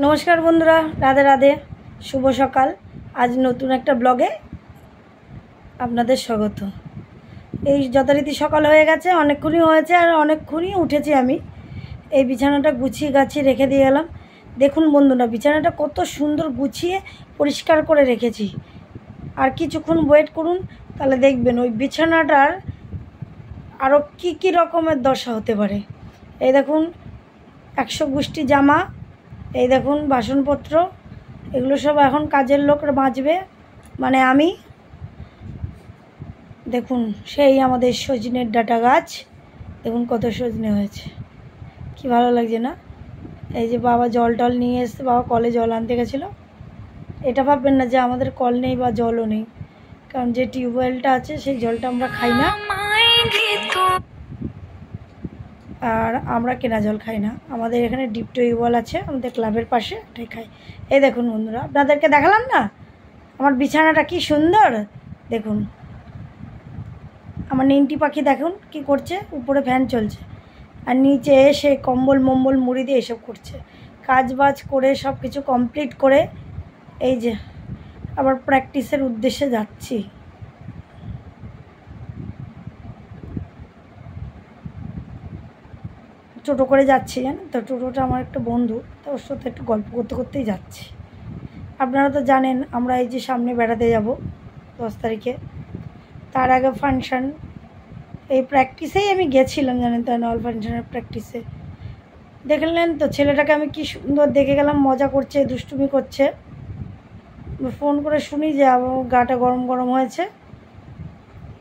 নমস্কার বন্ধুরা, রাধে রাধে, শুভ সকাল। আজ নতুন একটা ব্লগে আপনাদের স্বাগত। এই যথারীতি সকাল হয়ে গেছে, অনেকক্ষণই হয়েছে আর অনেকক্ষণই উঠেছি আমি। এই বিছানাটা গুছিয়ে গাছিয়ে রেখে দিয়ে গেলাম। দেখুন বন্ধুরা, বিছানাটা কত সুন্দর গুছিয়ে পরিষ্কার করে রেখেছি। আর কিছুক্ষণ ওয়েট করুন, তাহলে দেখবেন ওই বিছানাটার আরও কী রকমের দশা হতে পারে। এই দেখুন 100 গুষ্টি জামা, এই দেখুন বাসনপত্র, এগুলো সব এখন কাজের লোকরা মাজবে, মানে আমি। দেখুন সেই আমাদের সজনের ডাঁটা গাছ, দেখুন কত সজনে হয়েছে, কি ভালো লাগছে না? এই যে বাবা জল টল নিয়ে এসছে, বাবা কলে জল আনতে গেছিলো। এটা ভাববেন না যে আমাদের কল নেই বা জলও নেই, কারণ যে টিউবওয়েলটা আছে সেই জলটা আমরা খাই না, আর আমরা কেনা জল খাই না। আমাদের এখানে ডিপ টিউবওয়েল আছে আমাদের ক্লাবের পাশে, ওটাই খাই। এই দেখুন বন্ধুরা, আপনাদেরকে দেখালাম না আমার বিছানাটা কি সুন্দর। দেখুন আমার নিমটি পাখি দেখুন কি করছে, উপরে ফ্যান চলছে আর নিচে এসে কম্বল মম্বল মুড়ি দিয়ে এসব করছে। কাজ বাজ করে সব কিছু কমপ্লিট করে এই যে আবার প্র্যাকটিসের উদ্দেশ্যে যাচ্ছি। টোটো করে যাচ্ছি, জানেন তো, টোটোটা আমার একটা বন্ধু, তো ওর সাথে একটু গল্প করতে করতেই যাচ্ছি। আপনারা তো জানেন আমরা এই যে সামনে বেড়াতে যাব 10 তারিখে, তার আগে ফাংশান। এই প্র্যাকটিসেই আমি গেছিলাম, জানেন তো, অ্যানুয়াল ফাংশানের প্র্যাকটিসে। দেখলেন তো ছেলেটাকে আমি কি সুন্দর দেখে গেলাম, মজা করছে, দুষ্টুমি করছে। ফোন করে শুনি যে গাটা গরম গরম হয়েছে।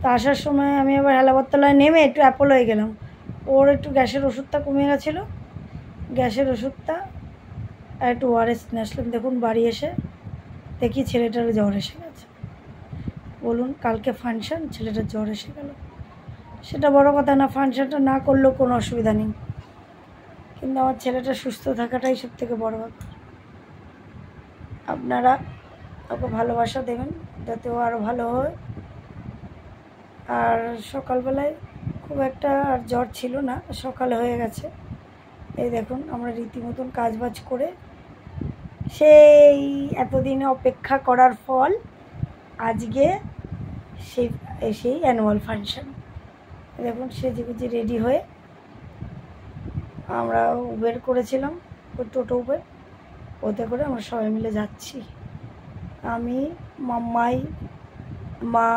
তা আসার সময় আমি আবার হেলাবরতলায় নেমে একটু অ্যাপোলোয় গেলাম। ওর একটু গ্যাসের ওষুধটা কমে গেছিলো, গ্যাসের ওষুধটা আর একটু ওআরএস নিয়ে আসলাম। দেখুন বাড়ি এসে দেখি ছেলেটার জ্বর এসে গেছে। বলুন, কালকে ফাংশান, ছেলেটার জ্বর এসে গেল। সেটা বড় কথা না, ফাংশানটা না করলেও কোনো অসুবিধা নেই, কিন্তু আমার ছেলেটা সুস্থ থাকাটাই সব থেকে বড় ব্যাপার। আপনারা ওকে ভালোবাসা দেবেন যাতে ও আরও ভালো হয়। আর সকালবেলায় খুব একটা আর জ্বর ছিল না, সকালে হয়ে গেছে। এই দেখুন আমরা রীতিমতন কাজবাজ করে সেই এতদিনে অপেক্ষা করার ফল আজকে সেই অ্যানুয়াল ফাংশন। দেখুন সেজেগুজে রেডি হয়ে আমরা উবের করেছিলাম, ওই টোটো উবের, ওতে করে আমরা সবাই মিলে যাচ্ছি। আমি, মাম্মাই, মা।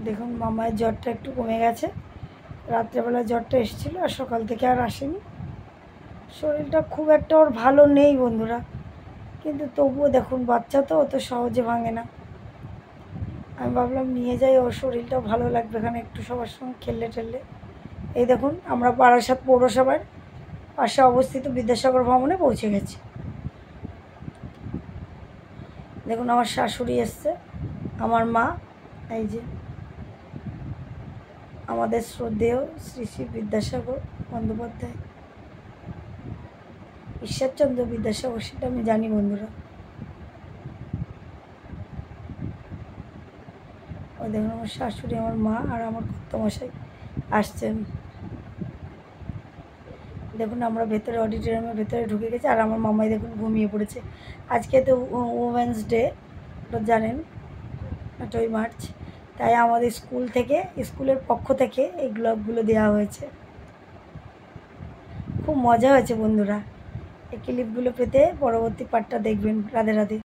দেখুন মামায়ের জ্বরটা একটু কমে গেছে, রাত্রেবেলা জ্বরটা এসেছিলো আর সকাল থেকে আর আসেনি। শরীরটা খুব একটা ওর ভালো নেই বন্ধুরা, কিন্তু তবুও দেখুন বাচ্চা তো অত সহজে ভাঙে না। আমি ভাবলাম নিয়ে যাই, ওর শরীরটাও ভালো লাগবে এখানে একটু সবার সঙ্গে খেললে টেললে। এই দেখুন আমরা বারাসাত পৌরসভার পাশে অবস্থিত বিদ্যাসাগর ভবনে পৌঁছে গেছি। দেখুন আমার শাশুড়ি এসছে, আমার মা, এই যে আমাদের শ্রদ্ধেয় শ্রী শ্রী বিদ্যাসাগর বন্দ্যোপাধ্যায়, ঈশ্বরচন্দ্র বিদ্যাসাগর, সেটা আমি জানি বন্ধুরা। ও দেখুন আমার শাশুড়ি, আমার মা আর আমার কর্তামশাই আসছেন। দেখুন আমরা ভেতরে অডিটোরিয়ামের ভেতরে ঢুকে গেছি, আর আমার মামাই দেখুন ঘুমিয়ে পড়েছে। আজকে তো উমেন্স ডে, তো জানেন 8ই মার্চ, তাই আমাদের স্কুলের পক্ষ থেকে এই গ্লোবগুলো দেওয়া হয়েছে। খুব মজা হয়েছে বন্ধুরা। এই ক্লিপগুলো পেতে পরবর্তী পার্টটা দেখবেন। রাধে রাধে।